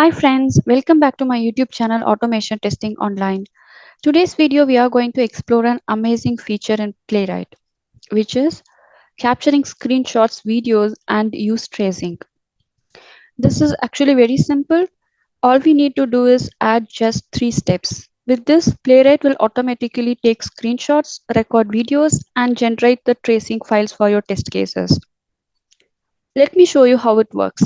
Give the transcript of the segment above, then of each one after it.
Hi friends, welcome back to my YouTube channel Automation Testing Online. Today's video we are going to explore an amazing feature in Playwright, which is capturing screenshots, videos and use tracing. This is actually very simple. All we need to do is add just 3 steps. With this, Playwright will automatically take screenshots, record videos and generate the tracing files for your test cases. Let me show you how it works.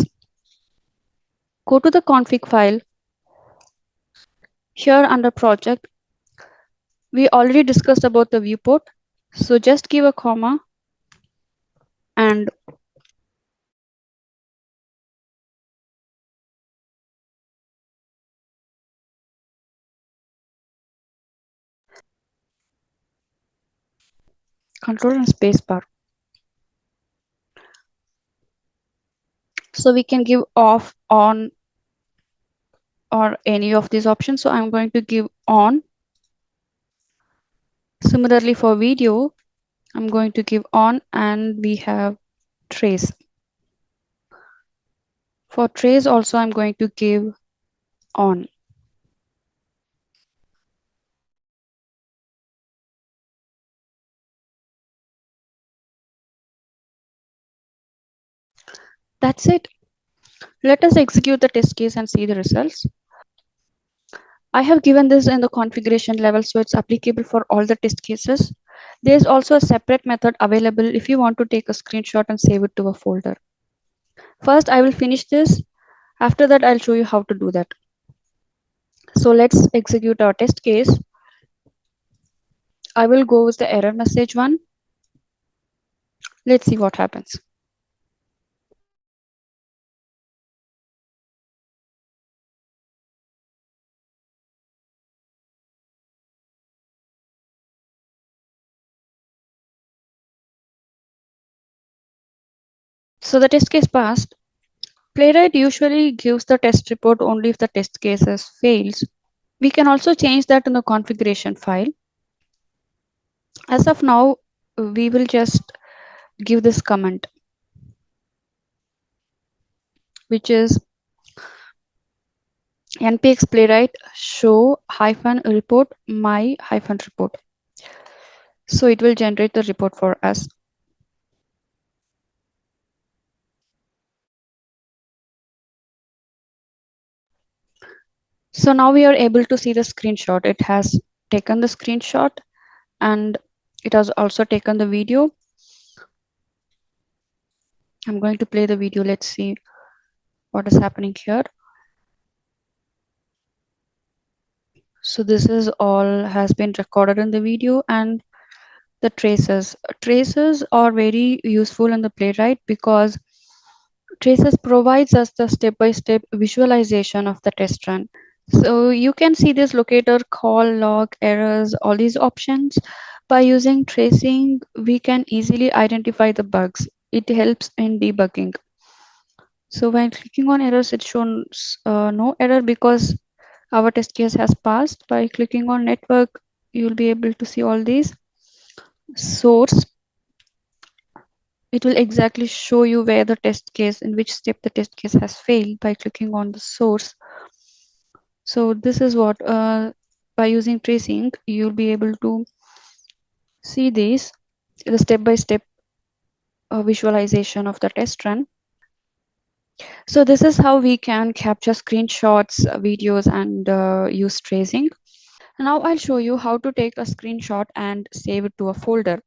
Go to the config file. Here under project, we already discussed about the viewport. So just give a comma and control and space bar. So we can give off, on, or any of these options. So I'm going to give on. Similarly for video, I'm going to give on and we have trace. For trace also I'm going to give on. That's it. Let us execute the test case and see the results. I have given this in the configuration level so it's applicable for all the test cases. There's also a separate method available if you want to take a screenshot and save it to a folder. First, I will finish this. After that, I'll show you how to do that. So let's execute our test case. I will go with the error message one. Let's see what happens. So the test case passed. Playwright usually gives the test report only if the test cases fails. We can also change that in the configuration file. As of now, we will just give this comment, which is npx playwright show -report my -report. So it will generate the report for us. So now we are able to see the screenshot. It has taken the screenshot and it has also taken the video. I'm going to play the video. Let's see what is happening here. So this is all has been recorded in the video, and the traces. Traces are very useful in the Playwright because traces provides us the step-by-step visualization of the test run. So you can see this locator, call, log, errors, all these options. By using tracing, we can easily identify the bugs. It helps in debugging. So when clicking on errors, it shows no error because our test case has passed. By clicking on network, you'll be able to see all these. Source, it will exactly show you where the test case, in which step the test case has failed by clicking on the source. So this is what, by using tracing, you'll be able to see these, the step-by-step visualization of the test run. So this is how we can capture screenshots, videos, and use tracing. Now I'll show you how to take a screenshot and save it to a folder.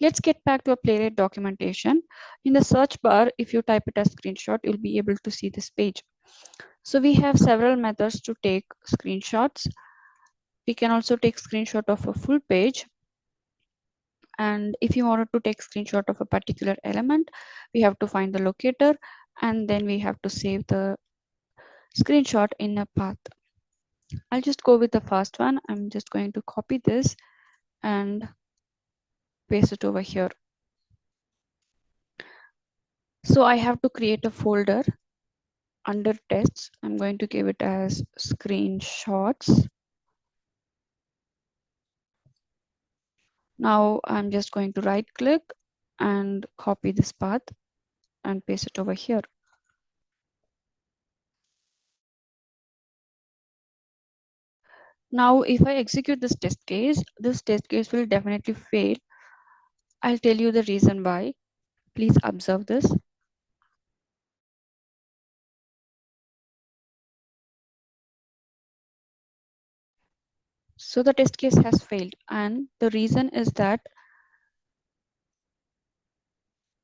Let's get back to a Playwright documentation. In the search bar, if you type it as screenshot, you'll be able to see this page. So we have several methods to take screenshots. We can also take screenshot of a full page. And if you wanted to take screenshot of a particular element, we have to find the locator and then we have to save the screenshot in a path. I'll just go with the first one. I'm just going to copy this and paste it over here. So I have to create a folder under tests. I'm going to give it as screenshots. Now I'm just going to right click and copy this path and paste it over here. Now, if I execute this test case will definitely fail. I'll tell you the reason why. Please observe this. So the test case has failed, and the reason is that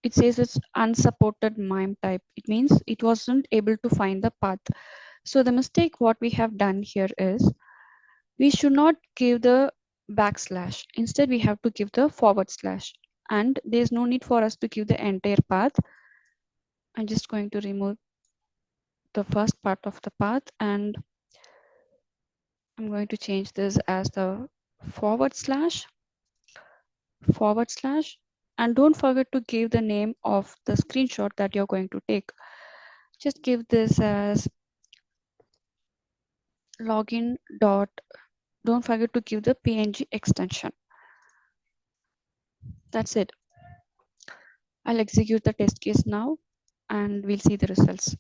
it says it's unsupported MIME type. It means it wasn't able to find the path. So the mistake what we have done here is we should not give the backslash. Instead, we have to give the forward slash. And there's no need for us to give the entire path. I'm just going to remove the first part of the path, and I'm going to change this as the forward slash, forward slash. And don't forget to give the name of the screenshot that you're going to take. Just give this as login dot. Don't forget to give the PNG extension. That's it. I'll execute the test case now and we'll see the results.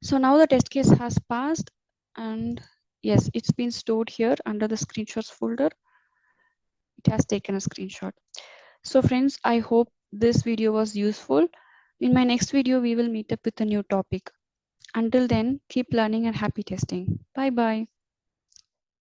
So now the test case has passed, and yes, it's been stored here under the screenshots folder. It has taken a screenshot. So friends, I hope this video was useful. In my next video, we will meet up with a new topic. Until then, keep learning and happy testing. Bye bye.